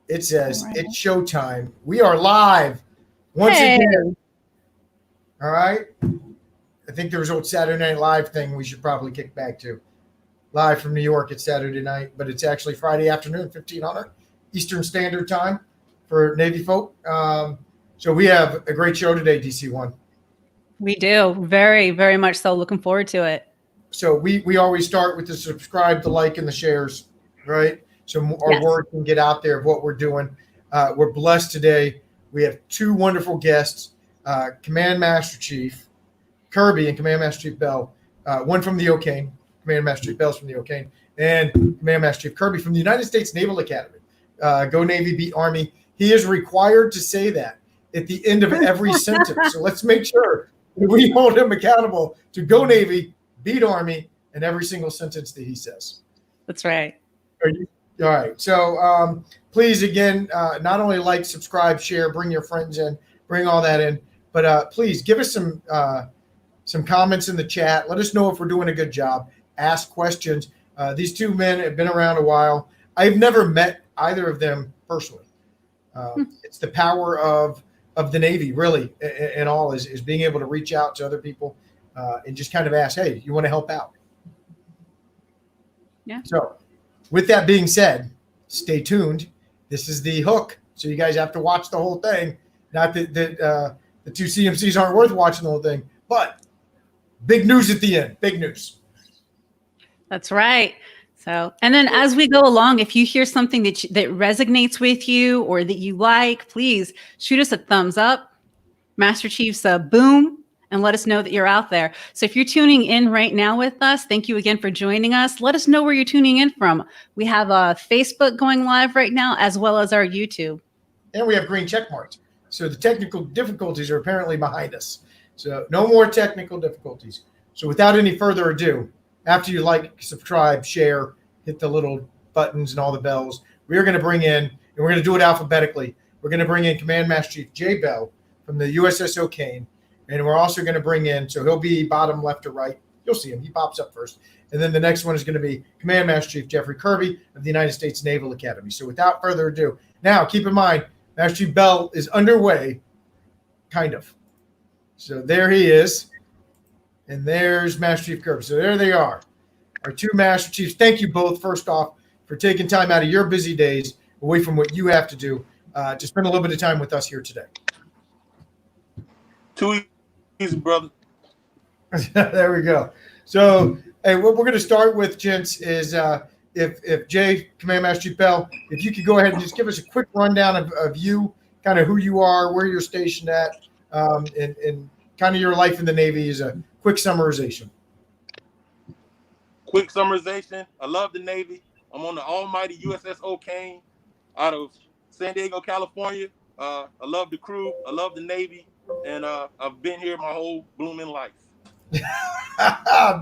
It says Right. it's showtime. We are live once Hey. again. All right. I think there was old Saturday Night Live thing we should probably kick back to. Live from New York, it's Saturday night, but it's actually Friday afternoon, 1500 Eastern Standard Time for Navy folk. So we have a great show today, DC1. We do. Very, very much so. Looking forward to it. So we always start with the subscribe, the like, and the shares, right? So our Yes. word can get out there of what we're doing. We're blessed today. We have two wonderful guests, Command Master Chief Kirby and Command Master Chief Bell, one from the O'Kane, Command Master Chief Bell's from the O'Kane, and Command Master Chief Kirby from the United States Naval Academy. Go Navy, beat Army. He is required to say that at the end of every sentence. So let's make sure that we hold him accountable to go Navy, beat Army in every single sentence that he says. That's right. All right. So please, again, not only like, subscribe, share, bring your friends in, bring all that in, but please give us some comments in the chat. Let us know if we're doing a good job. Ask questions. These two men have been around a while. I've never met either of them personally. It's the power of the Navy, really, and all is being able to reach out to other people and just kind of ask, hey, you want to help out? Yeah. So with that being said, stay tuned. This is the hook. So you guys have to watch the whole thing. Not that the two CMCs aren't worth watching the whole thing, but big news at the end. Big news. That's right. So, and then as we go along, if you hear something that resonates with you or that you like, please shoot us a thumbs up, Master Chief's a boom, and let us know that you're out there. So if you're tuning in right now with us, thank you again for joining us. Let us know where you're tuning in from. We have Facebook going live right now, as well as our YouTube. And we have green check marks. So the technical difficulties are apparently behind us. So no more technical difficulties. So without any further ado, after you like, subscribe, share, hit the little buttons and all the bells, we are going to bring in, and we're going to do it alphabetically. We're going to bring in Command Master Chief Jaye Bell from the USS O'Kane. And we're also going to bring in, so he'll be bottom left or right. You'll see him. He pops up first. And then the next one is going to be Command Master Chief Jeffrey Kirby of the United States Naval Academy. So without further ado, now keep in mind, Master Chief Bell is underway, kind of. So there he is. And there's Master Chief Kirby. So there they are, our two Master Chiefs. Thank you both, first off, for taking time out of your busy days away from what you have to do to spend a little bit of time with us here today. Too easy, brother. There we go. So, hey, what we're going to start with, gents, is if Jay, Command Master Chief Bell, if you could go ahead and just give us a quick rundown of you, kind of who you are, where you're stationed at, and kind of your life in the Navy is a quick summarization. Quick summarization. I love the Navy. I'm on the almighty USS O'Kane out of San Diego, California. I love the crew. I love the Navy. And I've been here my whole blooming life.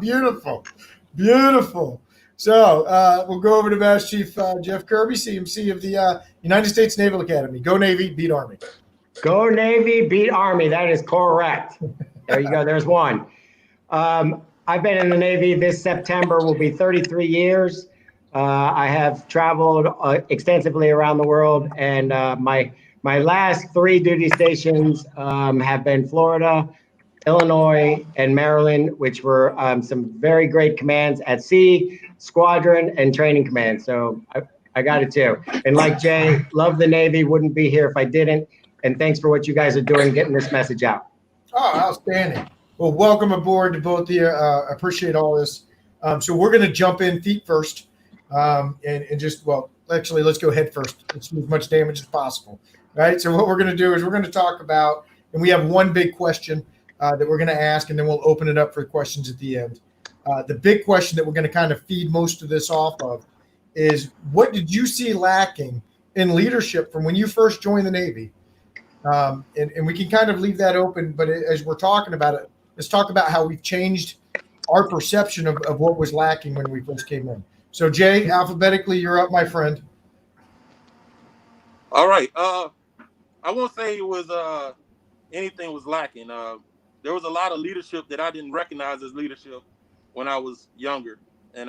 Beautiful. Beautiful. So we'll go over to Master Chief Jeff Kirby, CMC of the United States Naval Academy. Go Navy, beat Army. Go Navy, beat Army. That is correct. There you go. There's one. I've been in the Navy. This September will be 33 years. I have traveled extensively around the world, and my last three duty stations have been Florida, Illinois, and Maryland, which were some very great commands at sea, squadron, and training command. So I got it too. And like Jay, love the Navy. Wouldn't be here if I didn't. And thanks for what you guys are doing, getting this message out. Oh, outstanding. Well, welcome aboard to both of you. Appreciate all this. So we're going to jump in feet first and just, well, actually, let's go head first. Let's do as much damage as possible. Right. So what we're going to do is we're going to talk about, and we have one big question that we're going to ask, and then we'll open it up for questions at the end. The big question that we're going to kind of feed most of this off of is, what did you see lacking in leadership from when you first joined the Navy? And we can kind of leave that open, but as we're talking about it, let's talk about how we've changed our perception of what was lacking when we first came in. So, Jay, alphabetically, you're up, my friend. All right. I won't say it was anything was lacking. There was a lot of leadership that I didn't recognize as leadership when I was younger and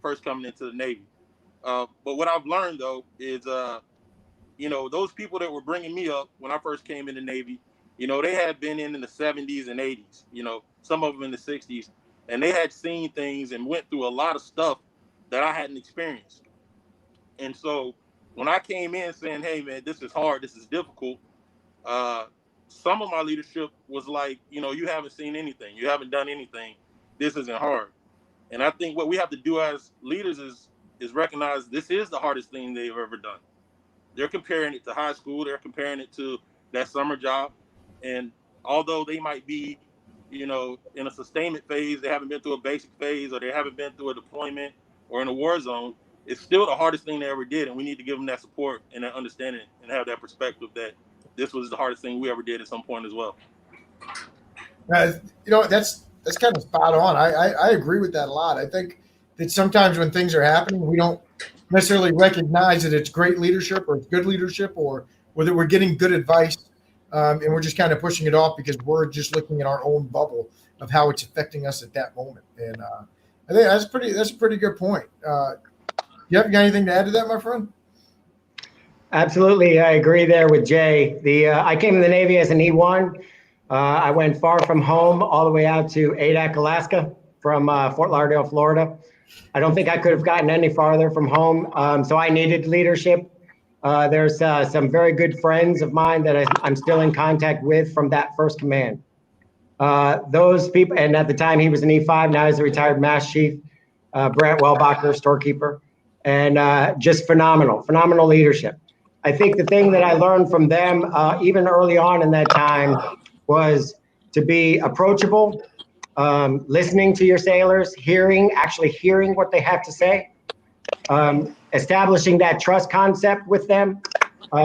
first coming into the Navy. But what I've learned, though, is those people that were bringing me up when I first came in the Navy, they had been in the 70s and 80s, some of them in the 60s, and they had seen things and went through a lot of stuff that I hadn't experienced. And so when I came in saying, hey, man, this is hard, this is difficult, some of my leadership was like, you haven't seen anything, you haven't done anything, this isn't hard. And I think what we have to do as leaders is recognize this is the hardest thing they've ever done. They're comparing it to high school, they're comparing it to that summer job. And although they might be, in a sustainment phase, they haven't been through a basic phase, or they haven't been through a deployment or in a war zone, it's still the hardest thing they ever did. And we need to give them that support and that understanding and have that perspective that this was the hardest thing we ever did at some point as well. That's kind of spot on. I agree with that a lot. I think that sometimes when things are happening, we don't necessarily recognize that it's great leadership or it's good leadership, or whether we're getting good advice, and we're just kind of pushing it off because we're just looking at our own bubble of how it's affecting us at that moment. And I think that's a pretty good point. You have got anything to add to that, my friend? Absolutely, I agree there with Jay. I came in the Navy as an E1. I went far from home, all the way out to Adak, Alaska, from Fort Lauderdale, Florida. I don't think I could have gotten any farther from home, so I needed leadership. There's some very good friends of mine that I'm still in contact with from that first command. Those people, and at the time he was an E5, now he's a retired Mass Chief, Brant Wellbacher, storekeeper, and just phenomenal leadership. I think the thing that I learned from them, even early on in that time, was to be approachable, listening to your sailors, actually hearing what they have to say, establishing that trust concept with them,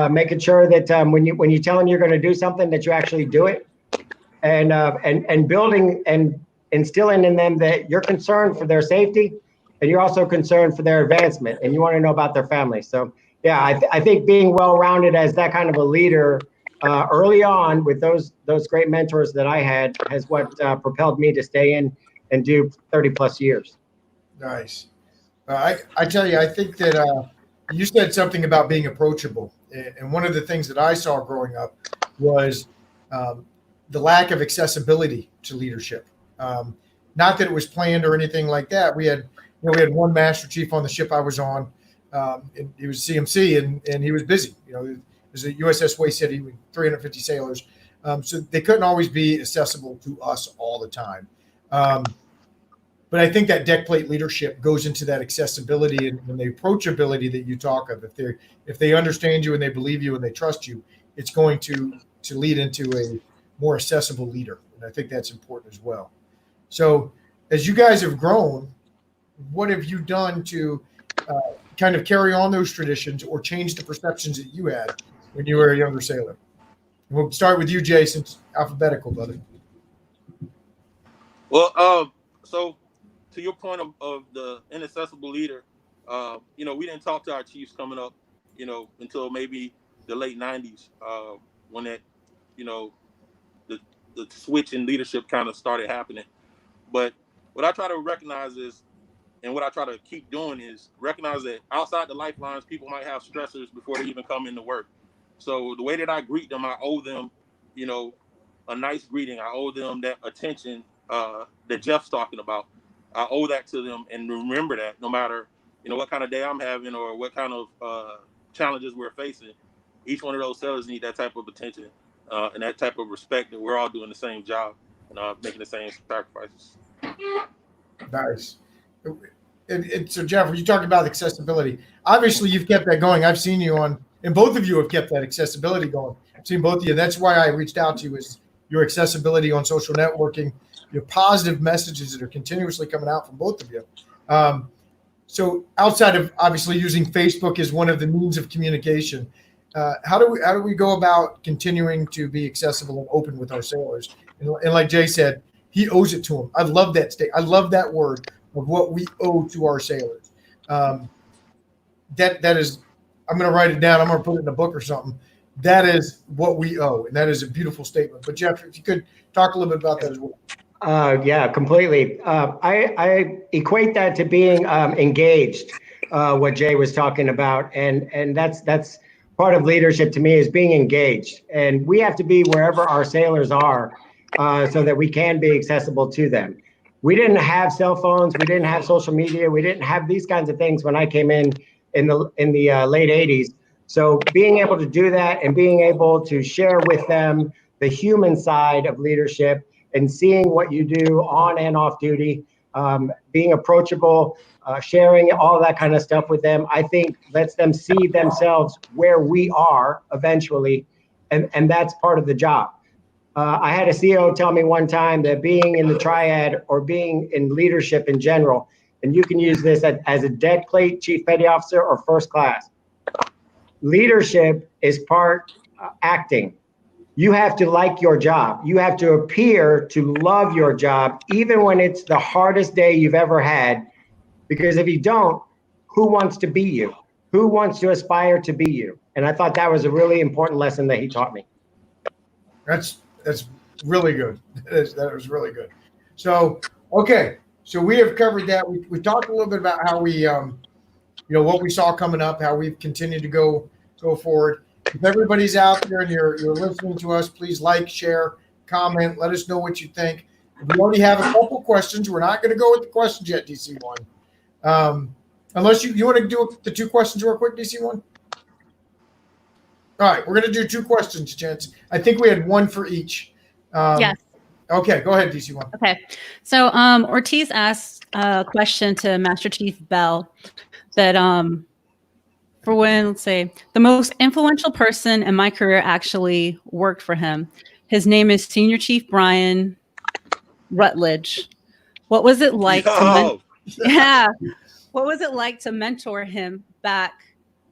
making sure that when you tell them you're going to do something, that you actually do it, and building and instilling in them that you're concerned for their safety, and you're also concerned for their advancement, and you want to know about their family. So yeah, I think being well-rounded as that kind of a leader early on with those great mentors that I had has what propelled me to stay in and do 30 plus years. Nice. I tell you, I think that you said something about being approachable. And one of the things that I saw growing up was the lack of accessibility to leadership. Not that it was planned or anything like that. We had one Master Chief on the ship I was on. And he was CMC and he was busy. It was a USS Way City with 350 sailors. So they couldn't always be accessible to us all the time. But I think that deck plate leadership goes into that accessibility and the approachability that you talk of. If they understand you and they believe you and they trust you, it's going to lead into a more accessible leader. And I think that's important as well. So as you guys have grown, what have you done to kind of carry on those traditions or change the perceptions that you had when you were a younger sailor? And we'll start with you, Jay, since alphabetical, brother. Well, so to your point of the inaccessible leader, we didn't talk to our chiefs coming up, until maybe the late 90s, when that, the switch in leadership kind of started happening. But what I try to recognize is, and what I try to keep doing is recognize that outside the lifelines, people might have stressors before they even come into work. So the way that I greet them, I owe them, a nice greeting. I owe them that attention that Jeff's talking about. I owe that to them, and remember that no matter, what kind of day I'm having or what kind of challenges we're facing, each one of those sailors need that type of attention and that type of respect that we're all doing the same job and making the same sacrifices. Nice. So Jeff, when you talk about accessibility, obviously you've kept that going. I've seen you and both of you have kept that accessibility going. I've seen both of you. That's why I reached out to you, is your accessibility on social networking, your positive messages that are continuously coming out from both of you. So outside of obviously using Facebook as one of the means of communication, how do we go about continuing to be accessible and open with our sailors? And like Jay said, he owes it to them. I love that I love that word of what we owe to our sailors. That is, I'm going to write it down. I'm going to put it in a book or something. That is what we owe, and that is a beautiful statement. But Jeff, if you could talk a little bit about that as well. Yeah, completely. I equate that to being engaged, what Jay was talking about, and that's part of leadership to me is being engaged. And we have to be wherever our sailors are so that we can be accessible to them. We didn't have cell phones. We didn't have social media. We didn't have these kinds of things when I came in the late 80s. So being able to do that and being able to share with them the human side of leadership and seeing what you do on and off duty, being approachable, sharing all that kind of stuff with them, I think lets them see themselves where we are eventually. And that's part of the job. I had a CEO tell me one time that being in the triad or being in leadership in general, and you can use this as a dead plate chief petty officer or first class. Leadership is part acting. You have to like your job. You have to appear to love your job, even when it's the hardest day you've ever had. Because if you don't, who wants to be you? Who wants to aspire to be you? And I thought that was a really important lesson that he taught me. That's really good. That was really good. So, okay. So we have covered that. We talked a little bit about how we, what we saw coming up, how we've continued to go forward. If everybody's out there and you're listening to us, please like, share, comment. Let us know what you think. We already have a couple questions. We're not going to go with the questions yet, DC1. Unless you want to do the two questions real quick, DC1? All right, we're going to do two questions, gents. I think we had one for each. Yes. Okay, go ahead, DC1. Okay. So Ortiz asked a question to Master Chief Bell that for when, let's say, the most influential person in my career actually worked for him. His name is Senior Chief Brian Rutledge. What was it like What was it like to mentor him back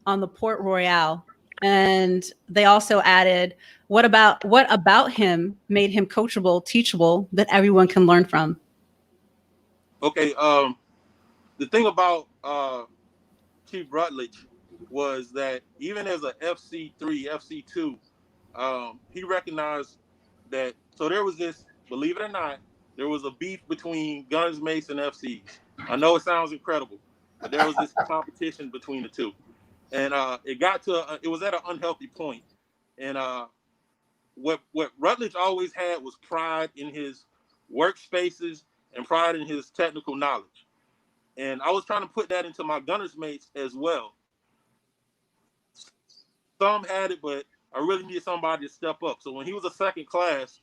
on the Port Royale? And they also added, what about him made him coachable, teachable, that everyone can learn from? Okay, the thing about Chief Rutledge was that even as a FC3, FC2, he recognized that, so there was this, believe it or not, there was a beef between guns, mace, and FCs. I know it sounds incredible, but there was this competition between the two. And it was at an unhealthy point. And what Rutledge always had was pride in his workspaces and pride in his technical knowledge. And I was trying to put that into my gunner's mates as well. Some had it, but I really needed somebody to step up. So when he was a second class,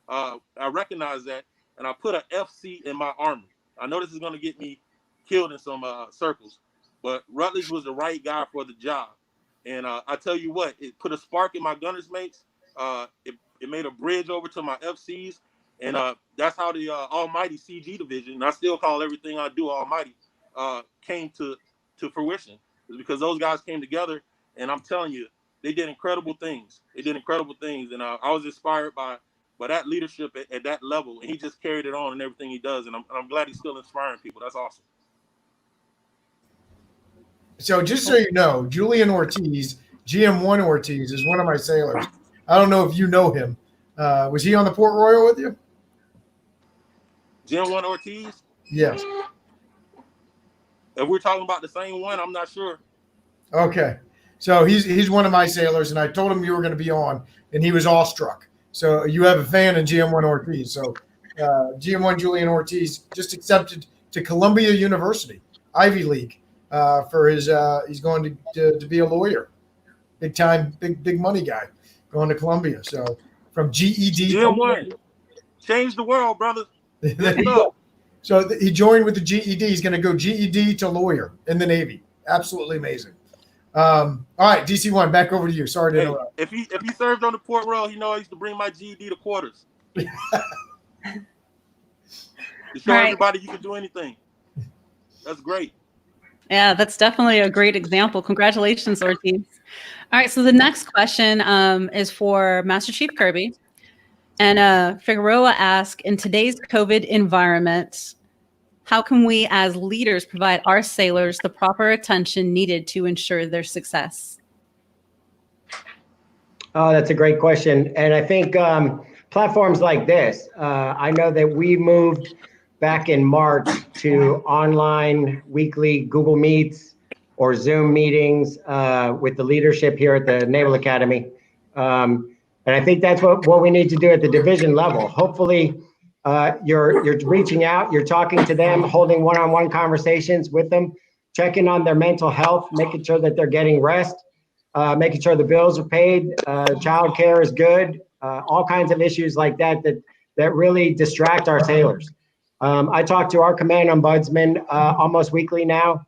I recognized that, and I put an FC in my army. I know this is going to get me killed in some circles, but Rutledge was the right guy for the job. And I tell you what, it put a spark in my gunner's mates. It made a bridge over to my FCs. And that's how the almighty CG division, and I still call everything I do almighty, came to fruition. It was because those guys came together, and I'm telling you, they did incredible things. And I was inspired by that leadership at that level, and he just carried it on in everything he does. And I'm glad he's still inspiring people. That's awesome. So just so you know, Julian Ortiz, GM1 Ortiz, is one of my sailors. I don't know if you know him. Was he on the Port Royal with you? GM1 Ortiz? Yes. If we're talking about the same one, I'm not sure. Okay. So he's one of my sailors, and I told him you were going to be on, and he was awestruck. So you have a fan in GM1 Ortiz. So GM1 Julian Ortiz just accepted to Columbia University, Ivy League, for his he's going to be a lawyer. Big time, big money guy going to Columbia. So from GED. GM1. Change the world, brother. So he joined with the GED. He's going to go GED to lawyer in the Navy. Absolutely amazing. All right, DC1, back over to you. Sorry to interrupt. If he served on the Port Royal, he know I used to bring my GED to quarters. To show everybody you can do anything. That's great. Yeah, that's definitely a great example. Congratulations, Ortiz. All right, so the next question is for Master Chief Kirby. And Figueroa asked, in today's COVID environment, how can we as leaders provide our sailors the proper attention needed to ensure their success? Oh, that's a great question. And I think platforms like this, I know that we moved back in March to online weekly Google Meets, or Zoom meetings with the leadership here at the Naval Academy. And I think that's what we need to do at the division level. Hopefully, you're reaching out, you're talking to them, holding one-on-one conversations with them, checking on their mental health, making sure that they're getting rest, making sure the bills are paid, child care is good, all kinds of issues like that really distract our sailors. I talk to our command ombudsman almost weekly now.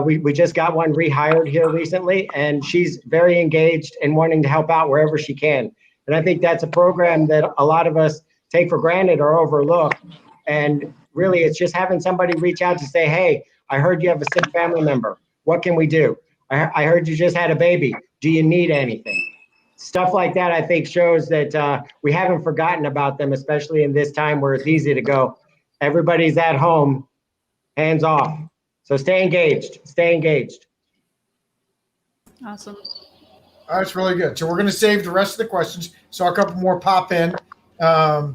We just got one rehired here recently, and she's very engaged and wanting to help out wherever she can. And I think that's a program that a lot of us take for granted or overlook. And really, it's just having somebody reach out to say, hey, I heard you have a sick family member. What can we do? I heard you just had a baby. Do you need anything? Stuff like that, I think, shows that we haven't forgotten about them, especially in this time where it's easy to go, everybody's at home, hands off. So stay engaged, stay engaged. Awesome. That's really good. So we're going to save the rest of the questions. Saw a couple more pop in. So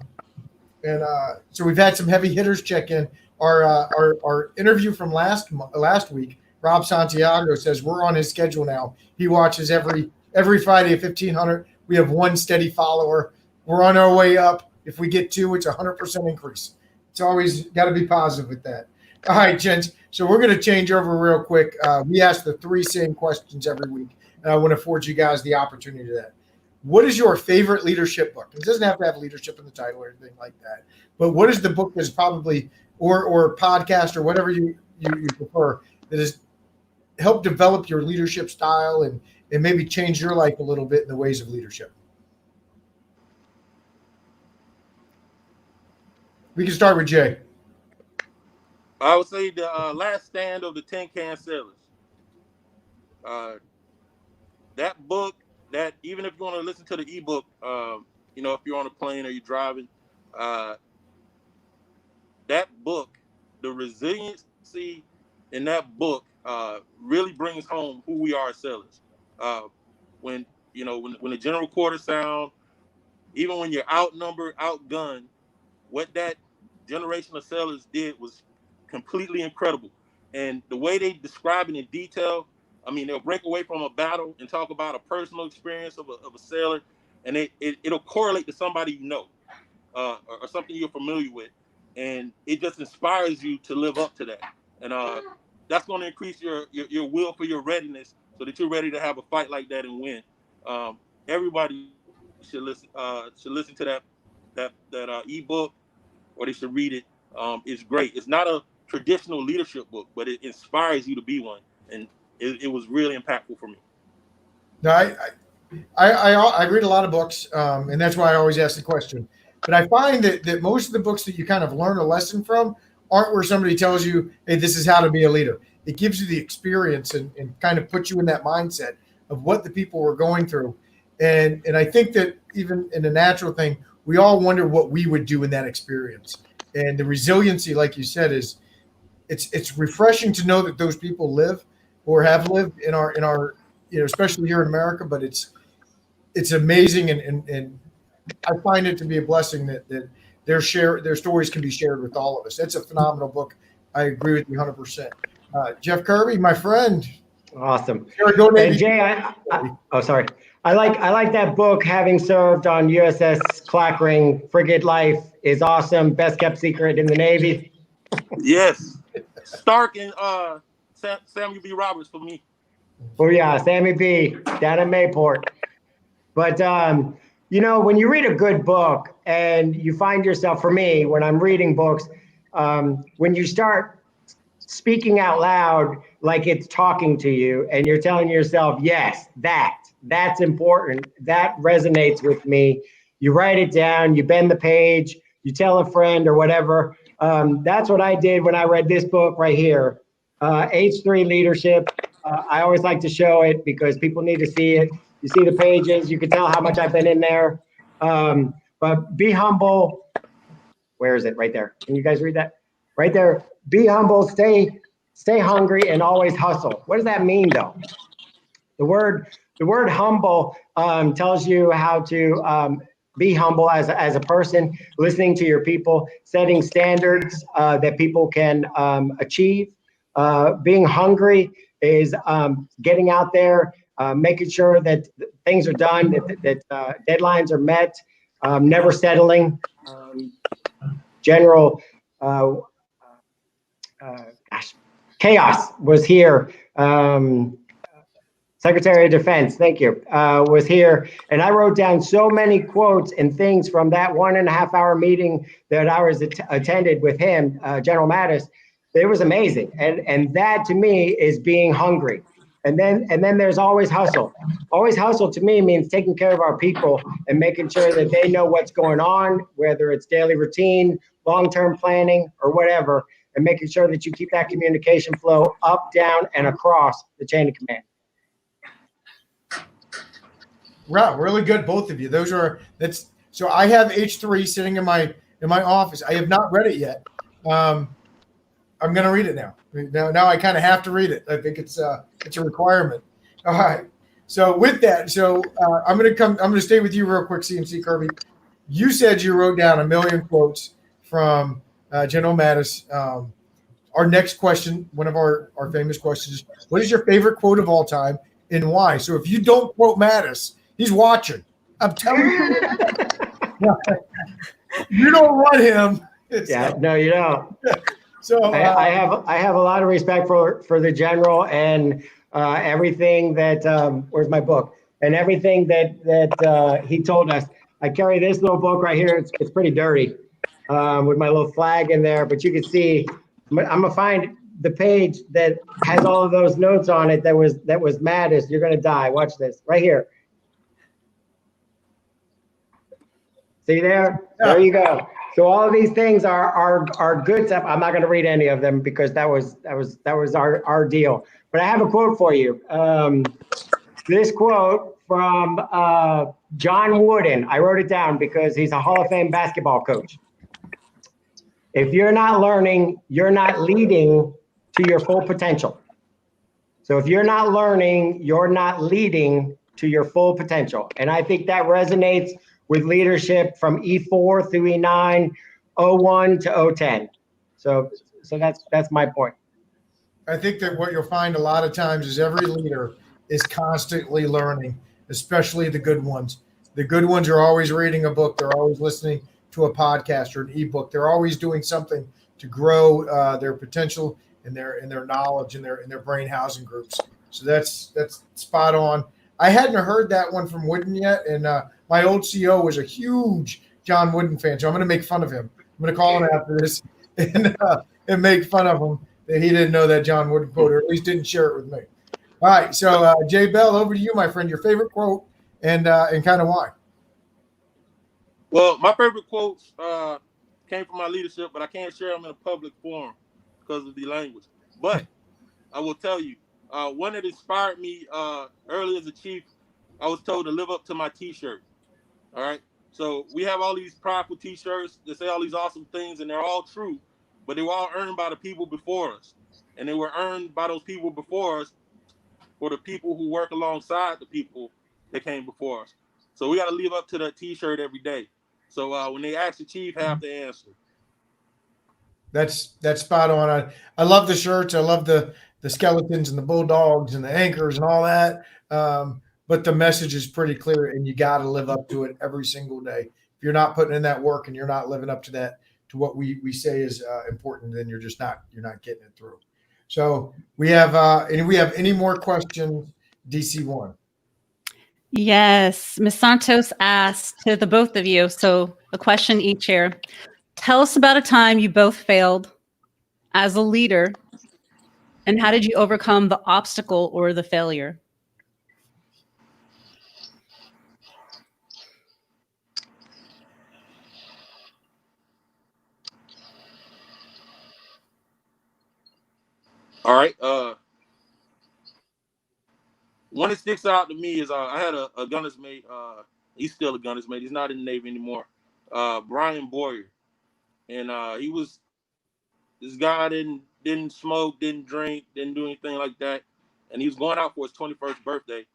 we've had some heavy hitters check in. Our interview from last week, Rob Santiago says we're on his schedule now. He watches every Friday at 1500. We have one steady follower. We're on our way up. If we get two, it's 100% increase. It's always got to be positive with that. All right, gents. So we're going to change over real quick. We ask the three same questions every week, and I want to afford you guys the opportunity to that. What is your favorite leadership book? It doesn't have to have leadership in the title or anything like that. But what is the book that's probably, or podcast or whatever you prefer, that has helped develop your leadership style and maybe change your life a little bit in the ways of leadership? We can start with Jay. I would say the Last Stand of the Tin Can Sailors. That book, that even if you want to listen to the ebook, if you're on a plane or you're driving, that book, the resiliency in that book really brings home who we are as sailors. When the general quarter sound, even when you're outnumbered, outgunned, what that generation of sailors did was completely incredible. And the way they describe it in detail, I mean, they'll break away from a battle and talk about a personal experience of a sailor, and it'll correlate to somebody you know, or something you're familiar with, and it just inspires you to live up to that. And that's going to increase your will for your readiness, so that you're ready to have a fight like that and win. Everybody should listen to that ebook, or they should read it. It's great. It's not a traditional leadership book, but it inspires you to be one, and it was really impactful for me. No, I read a lot of books, and that's why I always ask the question. But I find that most of the books that you kind of learn a lesson from aren't where somebody tells you, hey, this is how to be a leader. It gives you the experience and kind of puts you in that mindset of what the people were going through. And I think that even in a natural thing, we all wonder what we would do in that experience. And the resiliency, like you said, is it's refreshing to know that those people live or have lived in our especially here in America. But it's amazing, and I find it to be a blessing that their stories can be shared with all of us. That's a phenomenal book. I agree with you 100%. Jeff Kirby, my friend. Awesome. Go Navy. And Jay, sorry. I like that book. Having served on USS Clackering, Frigate Life is awesome. Best kept secret in the Navy. Yes, Stark and Samuel B. Roberts for me. Oh yeah, Sammy B. down at Mayport. But when you read a good book and you find yourself, for me, when I'm reading books, when you start speaking out loud like it's talking to you and you're telling yourself, yes, that's important, that resonates with me, you write it down, you bend the page, you tell a friend or whatever. That's what I did when I read this book right here, H3 Leadership. I always like to show it because people need to see it. You see the pages, you can tell how much I've been in there. But be humble. Where is it? Right there. Can you guys read that? Right there. Be humble, stay hungry, and always hustle. What does that mean, though? The word humble tells you how to be humble as a person, listening to your people, setting standards that people can achieve. Being hungry is getting out there, making sure that things are done, that deadlines are met, never settling. General Chaos was here. Secretary of Defense, thank you, was here. And I wrote down so many quotes and things from that 1.5 hour meeting that I was attended with him, General Mattis. It was amazing. And that to me is being hungry. And then there's always hustle. Always hustle to me means taking care of our people and making sure that they know what's going on, whether it's daily routine, long-term planning, or whatever, and making sure that you keep that communication flow up, down, and across the chain of command. Wow, really good, both of you. So I have H3 sitting in my office. I have not read it yet. I'm going to read it now. Now I kind of have to read it. I think it's a requirement. All right. So with that, I'm going to stay with you real quick, CMC Kirby. You said you wrote down 1 million quotes from General Mattis. Our next question, one of our famous questions, what is your favorite quote of all time and why? So if you don't quote Mattis, he's watching. I'm telling you. You don't want him. No, you don't. So I have a lot of respect for the general and everything that where's my book and everything that he told us. I carry this little book right here. It's pretty dirty with my little flag in there, but you can see I'm gonna find the page that has all of those notes on it. That was Mattis. You're gonna die. Watch this right here. See there? There you go. So all of these things are good stuff. I'm not going to read any of them because that was our deal. But I have a quote for you. This quote from John Wooden. I wrote it down because he's a Hall of Fame basketball coach. If you're not learning, you're not leading to your full potential. So if you're not learning, you're not leading to your full potential. And I think that resonates with leadership from E4 through E9, 01 to 010. So that's my point. I think that what you'll find a lot of times is every leader is constantly learning, especially the good ones. The good ones are always reading a book. They're always listening to a podcast or an ebook. They're always doing something to grow their potential and their knowledge and their brain housing groups. So that's spot on. I hadn't heard that one from Wooden yet, and my old CO was a huge John Wooden fan, so I'm going to make fun of him. I'm going to call him after this and make fun of him that he didn't know that John Wooden quote, or at least didn't share it with me. All right, so Jay Bell, over to you, my friend. Your favorite quote and kind of why? Well, my favorite quotes came from my leadership, but I can't share them in a public forum because of the language. But I will tell you, one that inspired me early as a chief, I was told to live up to my T-shirt. All right. So we have all these prideful T-shirts that say all these awesome things, and they're all true, but they were all earned by the people before us. And they were earned by those people before us for the people who work alongside the people that came before us. So we got to live up to that T-shirt every day. So when they ask the chief, have to answer. That's spot on. I love the shirts. I love the skeletons and the bulldogs and the anchors and all that. But the message is pretty clear, and you got to live up to it every single day. If you're not putting in that work and you're not living up to that, to what we say is important, then you're not getting it through. So we have any more questions? DC1. Yes, Ms. Santos asked to the both of you. So a question each here. Tell us about a time you both failed as a leader, and how did you overcome the obstacle or the failure? All right. One that sticks out to me is I had a gunner's mate. He's still a gunner's mate. He's not in the Navy anymore. Brian Boyer, and he was this guy didn't smoke, didn't drink, didn't do anything like that, and he was going out for his 21st birthday,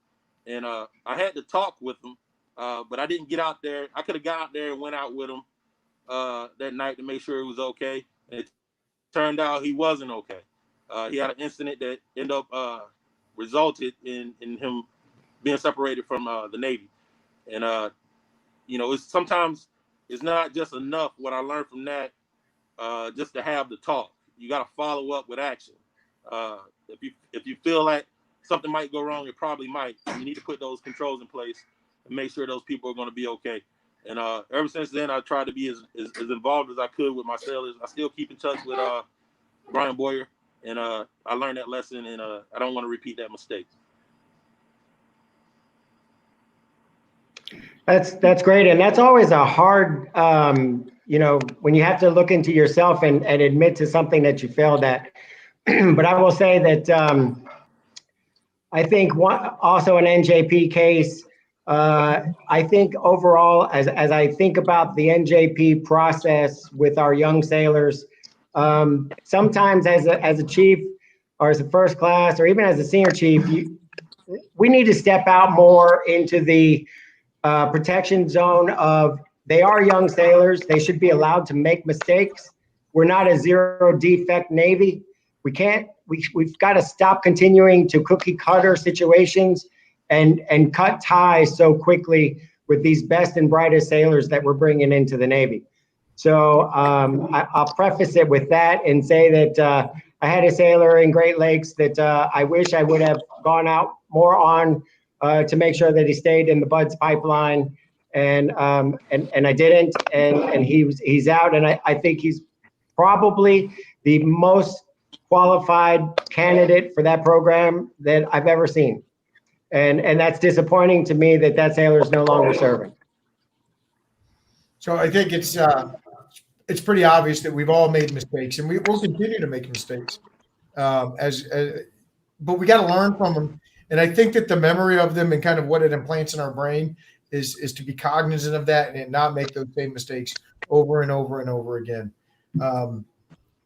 and I had to talk with him, but I didn't get out there. I could have got out there and went out with him that night to make sure it was okay. And it turned out he wasn't okay. He had an incident that ended up resulted in him being separated from the Navy. And sometimes it's not just enough what I learned from that just to have the talk. You got to follow up with action. If you feel like something might go wrong, it probably might. You need to put those controls in place and make sure those people are going to be okay. And ever since then, I tried to be as involved as I could with my sailors. I still keep in touch with Brian Boyer, and I learned that lesson, and I don't want to repeat that mistake. That's great, and that's always a hard, when you have to look into yourself and admit to something that you failed at. But I will say that I think also an NJP case. I think overall, as I think about the NJP process with our young sailors, sometimes as a chief or as a first class or even as a senior chief, we need to step out more into the protection zone of they are young sailors. They should be allowed to make mistakes. We're not a zero defect Navy. We've got to stop continuing to cookie cutter situations and cut ties so quickly with these best and brightest sailors that we're bringing into the Navy. So I'll preface it with that and say that I had a sailor in Great Lakes that I wish I would have gone out more on to make sure that he stayed in the BUDS pipeline, and I didn't, and he's out, and I think he's probably the most qualified candidate for that program that I've ever seen, and that's disappointing to me that sailor is no longer serving. So I think it's pretty obvious that we've all made mistakes, and we will continue to make mistakes, but we got to learn from them. And I think that the memory of them and kind of what it implants in our brain is to be cognizant of that and not make those same mistakes over and over and over again.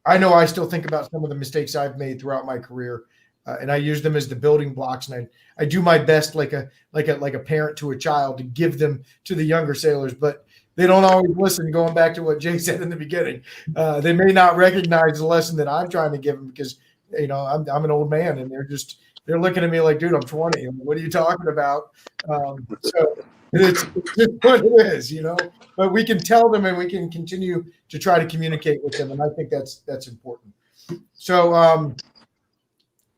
I know I still think about some of the mistakes I've made throughout my career, and I use them as the building blocks. And I do my best, like a parent to a child, to give them to the younger sailors, but they don't always listen. Going back to what Jay said in the beginning, they may not recognize the lesson that I'm trying to give them because I'm an old man, and they're looking at me like, dude, I'm 20. What are you talking about? So it's just what it is, But we can tell them, and we can continue to try to communicate with them, and I think that's important. So,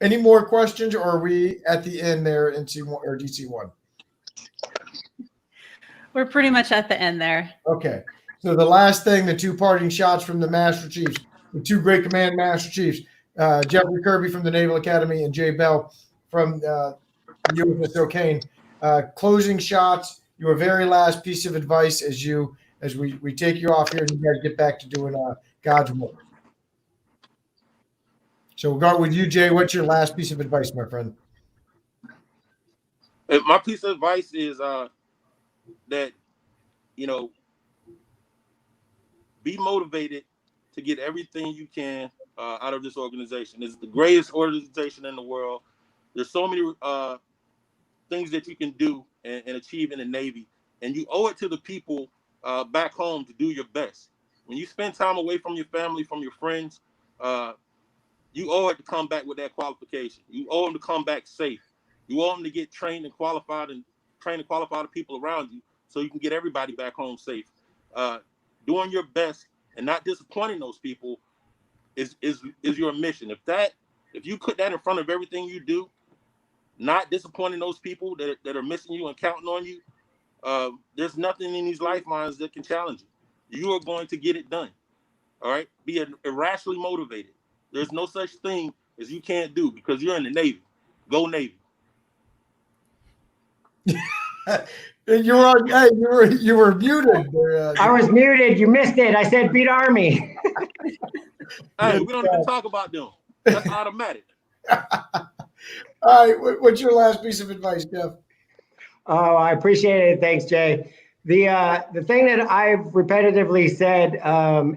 any more questions, or are we at the end there in C1 or DC1? We're pretty much at the end there. Okay. So the last thing, the two parting shots from the Master Chiefs, the two great command Master Chiefs, Jeffrey Kirby from the Naval Academy and Jay Bell from USS O'Kane. Closing shots, your very last piece of advice as we take you off here and you guys get back to doing God's work. So we'll go with you, Jay. What's your last piece of advice, my friend? My piece of advice is that, be motivated to get everything you can out of this organization. It's the greatest organization in the world. There's so many things that you can do and achieve in the Navy, and you owe it to the people back home to do your best. When you spend time away from your family, from your friends, you owe it to come back with that qualification. You owe them to come back safe. You owe them to get trained and qualified and train and qualify the people around you so you can get everybody back home safe. Doing your best and not disappointing those people is your mission. If you put that in front of everything you do, not disappointing those people that are missing you and counting on you, there's nothing in these lifelines that can challenge you. You are going to get it done. All right? Be irrationally motivated. There's no such thing as you can't do because you're in the Navy. Go Navy. You were muted. I was muted. You missed it. I said beat Army. Hey, we don't even talk about them. That's automatic. All right. What's your last piece of advice, Jeff? Oh, I appreciate it. Thanks, Jay. The thing that I've repetitively said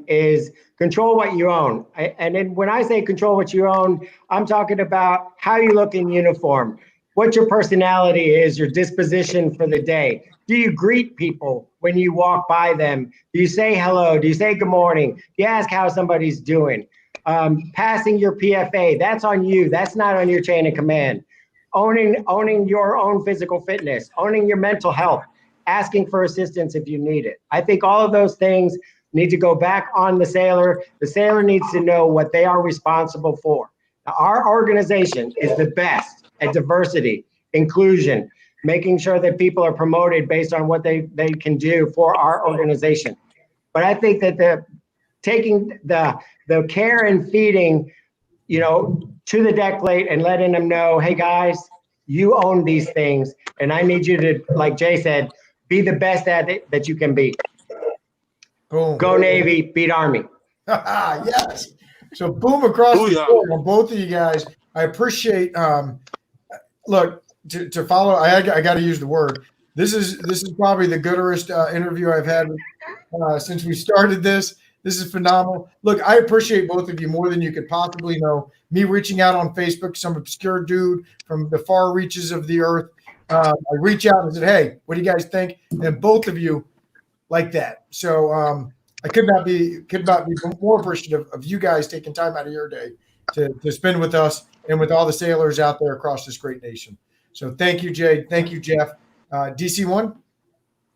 is control what you own. And then when I say control what you own, I'm talking about how you look in uniform, what your personality is, your disposition for the day. Do you greet people when you walk by them? Do you say hello? Do you say good morning? Do you ask how somebody's doing? Passing your PFA, that's on you. That's not on your chain of command. owning your own physical fitness, owning your mental health, asking for assistance if you need it. I think all of those things need to go back on the sailor. The sailor needs to know what they are responsible for. Now, our organization is the best at diversity, inclusion, making sure that people are promoted based on what they can do for our organization. But I think that taking the care and feeding, to the deck plate and letting them know, hey guys, you own these things, and I need you to, like Jaye said, be the best at it that you can be. Boom. Go Navy, beat Army. Yes. So boom across the board on both of you guys. I appreciate. Look, to follow. I got to use the word. This is probably the gooderest interview I've had since we started this. This is phenomenal. Look, I appreciate both of you more than you could possibly know. Me reaching out on Facebook, some obscure dude from the far reaches of the earth. I reach out and said, hey, what do you guys think? And both of you like that. So I could not be more appreciative of you guys taking time out of your day to spend with us and with all the sailors out there across this great nation. So thank you, Jaye. Thank you, Jeff. DC1?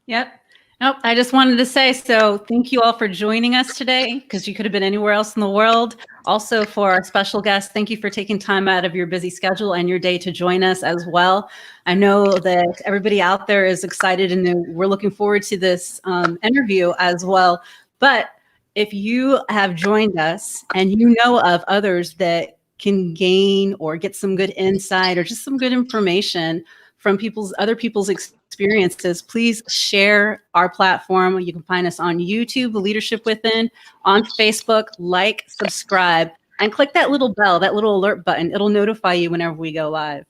Yep. Nope. I just wanted to say, so thank you all for joining us today, because you could have been anywhere else in the world. Also for our special guest, thank you for taking time out of your busy schedule and your day to join us as well. I know that everybody out there is excited and we're looking forward to this interview as well. But if you have joined us and you know of others that can gain or get some good insight or just some good information from other people's experiences, please share our platform. You can find us on YouTube, The Leadership Within, on Facebook, like, subscribe, and click that little bell, that little alert button. It'll notify you whenever we go live.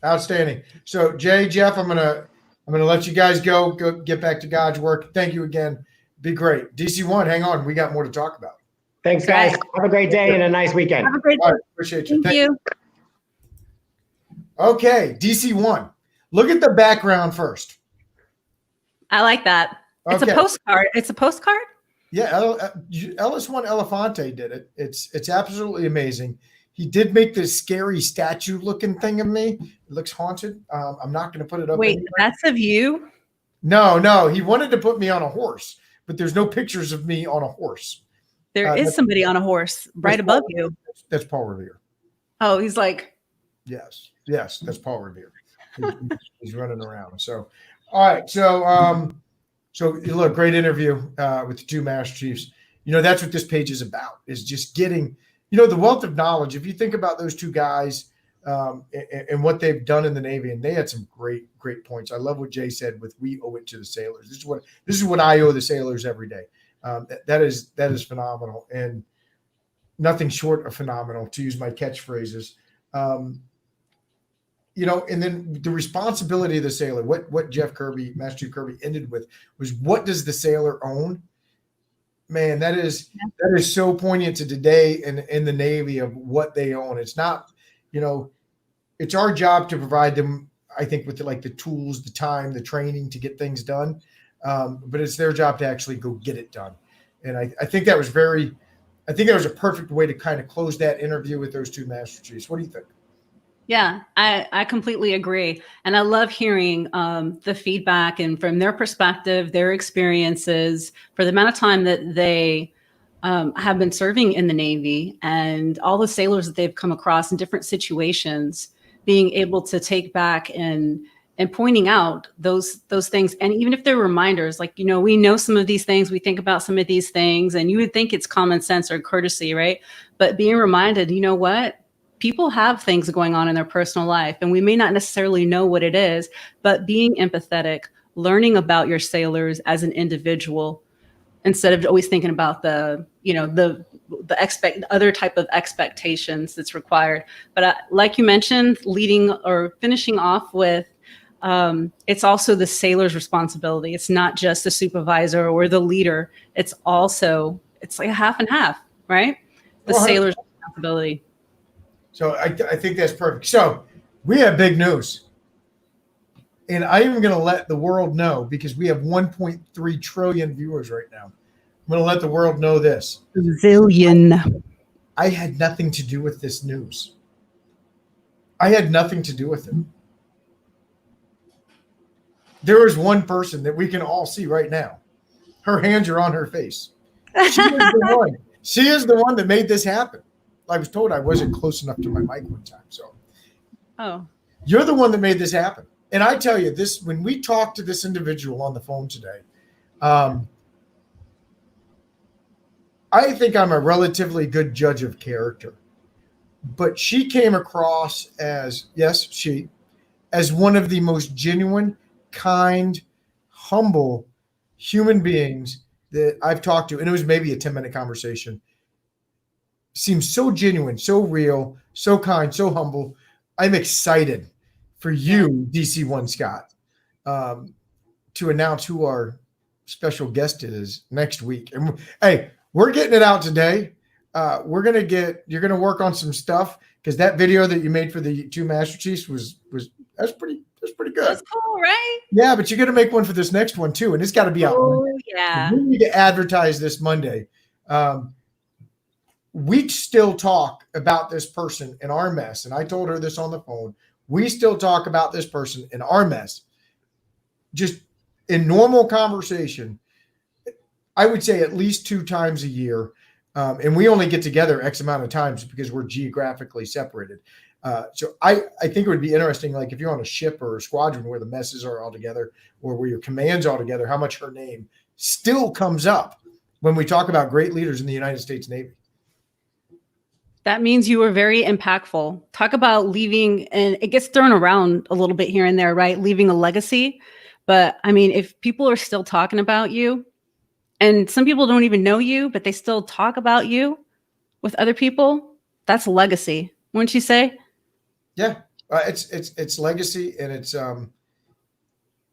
Outstanding. So Jaye, Jeff, I'm gonna let you guys go get back to God's work. Thank you again. Be great. DC1, hang on. We got more to talk about. Thanks, guys. Have a great day and a nice weekend. Have a great day. All right, appreciate you. Thank you. Okay, DC1. Look at the background first. I like that. It's Okay. a postcard. It's a postcard? Yeah, Ellis1 Elefante did it. It's absolutely amazing. He did make this scary statue-looking thing of me. It looks haunted. I'm not going to put it up. Wait, anywhere. that's of you? No. He wanted to put me on a horse, but there's no pictures of me on a horse. There is somebody on a horse right above you. That's Paul Revere. Oh, he's like. Yes, that's Paul Revere. He's running around. So, all right. So look, great interview with the two Master Chiefs. That's what this page is about, is just getting, the wealth of knowledge. If you think about those two guys and what they've done in the Navy, and they had some great points. I love what Jaye said with we owe it to the sailors. This is what I owe the sailors every day. That is phenomenal, and nothing short of phenomenal, to use my catchphrases. And then the responsibility of the sailor, what Jeff Kirby, Master Chief Kirby ended with was, what does the sailor own? Man, that is so poignant to today in the Navy of what they own. It's not, it's our job to provide them, I think, with the tools, the time, the training to get things done. But it's their job to actually go get it done. And I think that was a perfect way to kind of close that interview with those two Master Chiefs. What do you think? Yeah, I completely agree. And I love hearing the feedback and from their perspective, their experiences for the amount of time that they have been serving in the Navy, and all the sailors that they've come across in different situations, being able to take back and pointing out those things. And even if they're reminders, we know some of these things, we think about some of these things, and you would think it's common sense or courtesy, right? But being reminded, you know what? People have things going on in their personal life, and we may not necessarily know what it is, but being empathetic, learning about your sailors as an individual, instead of always thinking about the other type of expectations that's required. But like you mentioned, leading or finishing off with, it's also the sailor's responsibility. It's not just the supervisor or the leader. It's like a half and half, right? The sailor's responsibility. So I think that's perfect. So we have big news. And I am going to let the world know, because we have 1.3 trillion viewers right now. I'm going to let the world know this. Zillion. I had nothing to do with this news. I had nothing to do with it. There is one person that we can all see right now. Her hands are on her face. She is the one. She is the one that made this happen. I was told I wasn't close enough to my mic one time. So, you're the one that made this happen. And I tell you this, when we talked to this individual on the phone today, I think I'm a relatively good judge of character, but she came across as, as one of the most genuine, kind, humble human beings that I've talked to. And it was maybe a 10-minute conversation. Seems so genuine, so real, so kind, so humble. I'm excited for you, DC1 Scott, to announce who our special guest is next week. And hey, we're getting it out today. You're gonna work on some stuff because that video that you made for the 2 Master Chiefs that's pretty good. That's cool, right? Yeah, but you're gonna make one for this next one too, and it's got to be out. Oh yeah. We need to advertise this Monday. We still talk about this person in our mess, and I told her this on the phone. We still talk about this person in our mess, just in normal conversation. I would say at least 2 times a year. And we only get together X amount of times because we're geographically separated. So I think it would be interesting, like if you're on a ship or a squadron where the messes are all together or where your command's all together, how much her name still comes up when we talk about great leaders in the United States Navy. That means you were very impactful. Talk about leaving, and it gets thrown around a little bit here and there, right? Leaving a legacy. But I mean, if people are still talking about you, and some people don't even know you, but they still talk about you with other people, that's legacy, wouldn't you say? Yeah, it's legacy, and it's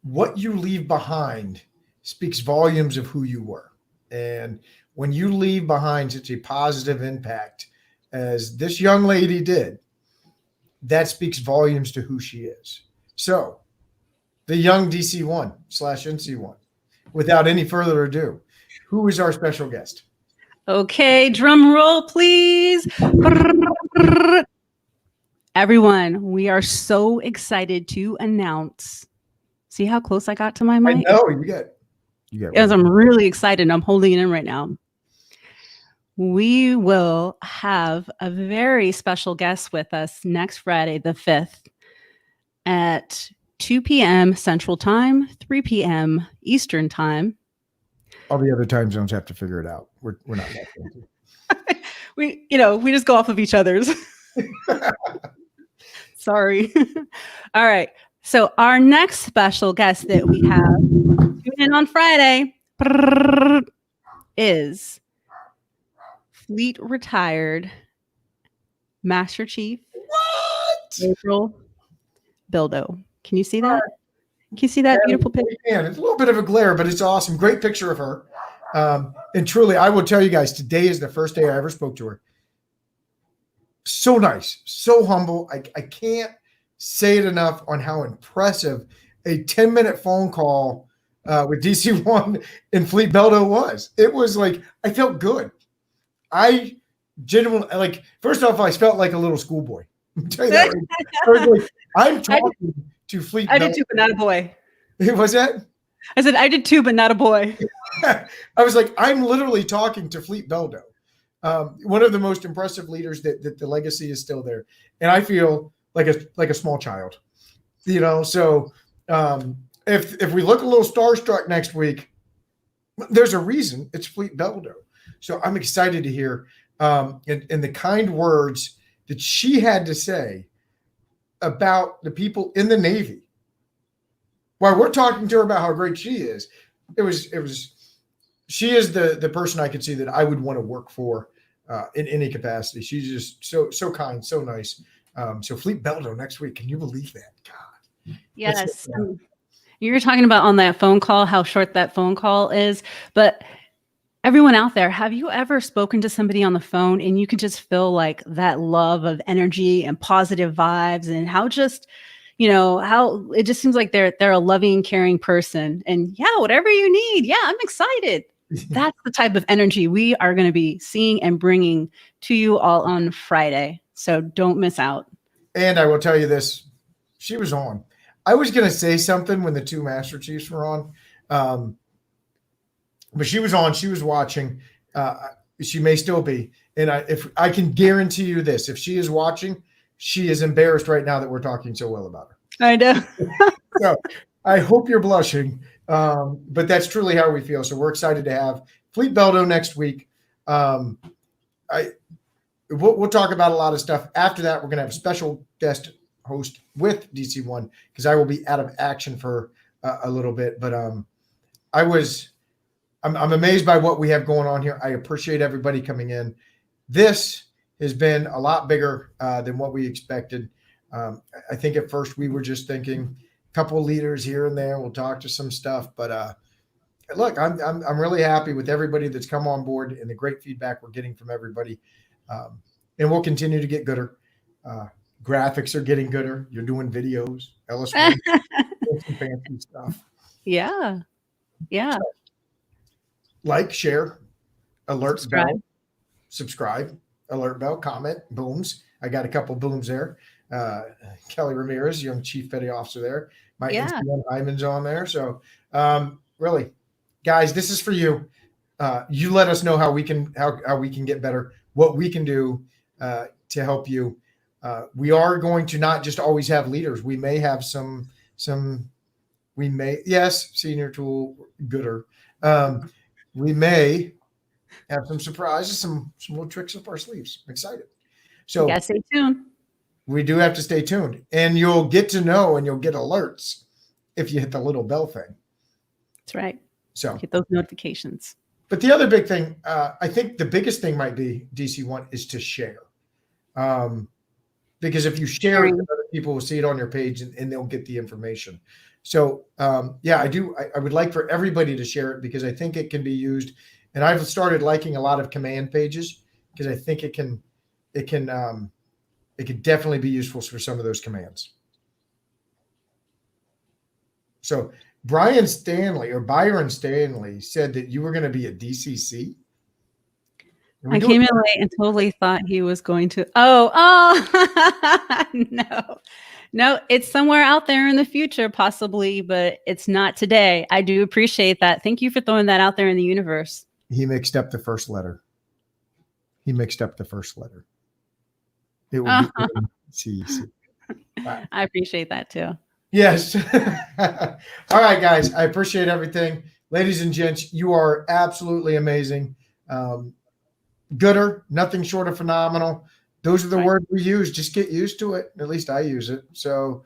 what you leave behind speaks volumes of who you were. And when you leave behind such a positive impact as this young lady did, that speaks volumes to who she is. So the young DC1/NC1, without any further ado, who is our special guest? Okay, drum roll, please. Everyone, we are so excited to announce. See how close I got to my mic? I know, you got Yes, I'm really excited. I'm holding it in right now. We will have a very special guest with us next Friday, the 5th, at 2 p.m. Central Time, 3 p.m. Eastern Time. All the other time zones have to figure it out. We're not that we just go off of each other's. Sorry. All right. So our next special guest that we have tune in on Friday is Fleet retired Master Chief April Bildo. Can you see that? Can you see that beautiful picture? It's a little bit of a glare, but it's awesome. Great picture of her. And truly, I will tell you guys, today is the first day I ever spoke to her. So nice, so humble. I can't say it enough on how impressive a 10-minute phone call with DC1 and Fleet Bildo was. It was like, I felt good. I genuinely, first off, I felt like a little schoolboy. I'll tell you that right. I'm talking to Fleet Bildo. I did too, but not a boy. Was that? I said, I did too, but not a boy. I was like, I'm literally talking to Fleet Bildo, one of the most impressive leaders that the legacy is still there. And I feel like a small child, So if we look a little starstruck next week, there's a reason. It's Fleet Bildo. So I'm excited to hear and the kind words that she had to say about the people in the Navy. While we're talking to her about how great she is, she is the person I could see that I would want to work for in any capacity. She's just so kind, so nice. So Fleet Bildo next week. Can you believe that? God. Yes. You were talking about on that phone call, how short that phone call is, but everyone out there, have you ever spoken to somebody on the phone and you can just feel like that love of energy and positive vibes, and how just, how it just seems like they're a loving, caring person, and whatever you need. Yeah, I'm excited. That's the type of energy we are going to be seeing and bringing to you all on Friday. So don't miss out. And I will tell you this, she was on. I was going to say something when the two Master Chiefs were on, but she was on. She was watching. She may still be. And if I can guarantee you this, if she is watching, she is embarrassed right now that we're talking so well about her. I know. So I hope you're blushing, but that's truly how we feel. So we're excited to have Fleet Beldo next week. We'll talk about a lot of stuff. After that, we're going to have a special guest host with DC1 because I will be out of action for a little bit. But I'm amazed by what we have going on here. I appreciate everybody coming in. This has been a lot bigger than what we expected. I think at first we were just thinking a couple of leaders here and there. We'll talk to some stuff, but look, I'm really happy with everybody that's come on board and the great feedback we're getting from everybody. And we'll continue to get gooder. Graphics are getting gooder. You're doing videos, Ellis, some fancy stuff. Yeah. Yeah. Like, share, alert bell, subscribe, alert bell, comment, booms. I got a couple booms there. Kelly Ramirez, young chief petty officer there. My Instagram Hyman's on there. So really, guys, this is for you. You let us know how we can get better, what we can do to help you. We are going to not just always have leaders. We may have senior tool gooder. We may have some surprises, some little tricks up our sleeves. I'm excited. So stay tuned. We do have to stay tuned, and you'll get to know and you'll get alerts if you hit the little bell thing. That's right. So get those notifications. But the other big thing, I think the biggest thing might be DC1 is to share. Because if you share it, other people will see it on your page and they'll get the information. So I would like for everybody to share it because I think it can be used. And I've started liking a lot of command pages because I think it can definitely be useful for some of those commands. So Byron Stanley said that you were going to be at DCC. I came in late and totally thought he was going to. No, it's somewhere out there in the future, possibly, but it's not today. I do appreciate that. Thank you for throwing that out there in the universe. He mixed up the first letter. It will be CEC. Right. I appreciate that too. Yes. All right, guys. I appreciate everything. Ladies and gents, you are absolutely amazing. Gooder, nothing short of phenomenal. Those are the words we use. Just get used to it. At least I use it. So,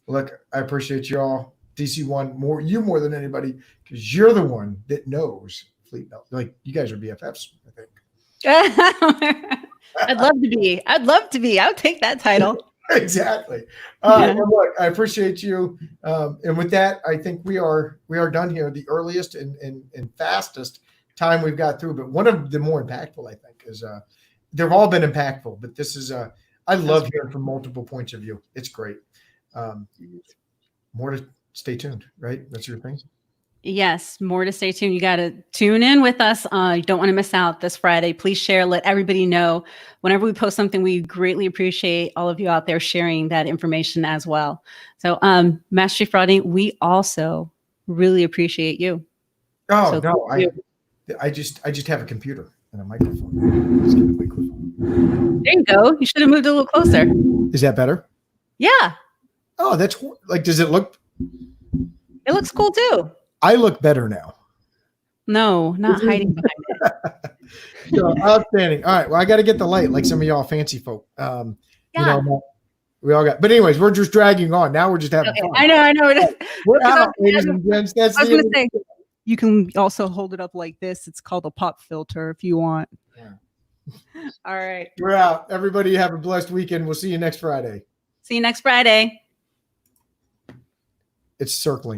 look, I appreciate you all. DC1, more than anybody, because you're the one that knows Fleet Belt. Like, you guys are BFFs, I think. I'd love to be. I would take that title. Exactly. Well, look, I appreciate you. And with that, I think we are done here. The earliest and fastest time we've got through, but one of the more impactful, I think, is they've all been impactful, but this is I love hearing from multiple points of view. It's great. More to stay tuned, right? That's your thing. Yes, more to stay tuned. You got to tune in with us. You don't want to miss out this Friday. Please share. Let everybody know. Whenever we post something, we greatly appreciate all of you out there sharing that information as well. So, Master Chief Rodney, we also really appreciate you. Oh, so no, I just have a computer and a microphone. Just get a microphone. There you go. You should have moved a little closer. Is that better? Yeah. Oh, that's like, does it look? It looks cool too. I look better now. No, not hiding behind it. So, outstanding. All right. Well, I got to get the light like some of y'all fancy folk. We all got, but anyways, we're just dragging on. Now we're just having fun. I know. We're out, ladies and gents. I was going to say, you can also hold it up like this. It's called a pop filter if you want. Yeah. All right. We're out. Everybody have a blessed weekend. We'll see you next Friday. See you next Friday. It's circling.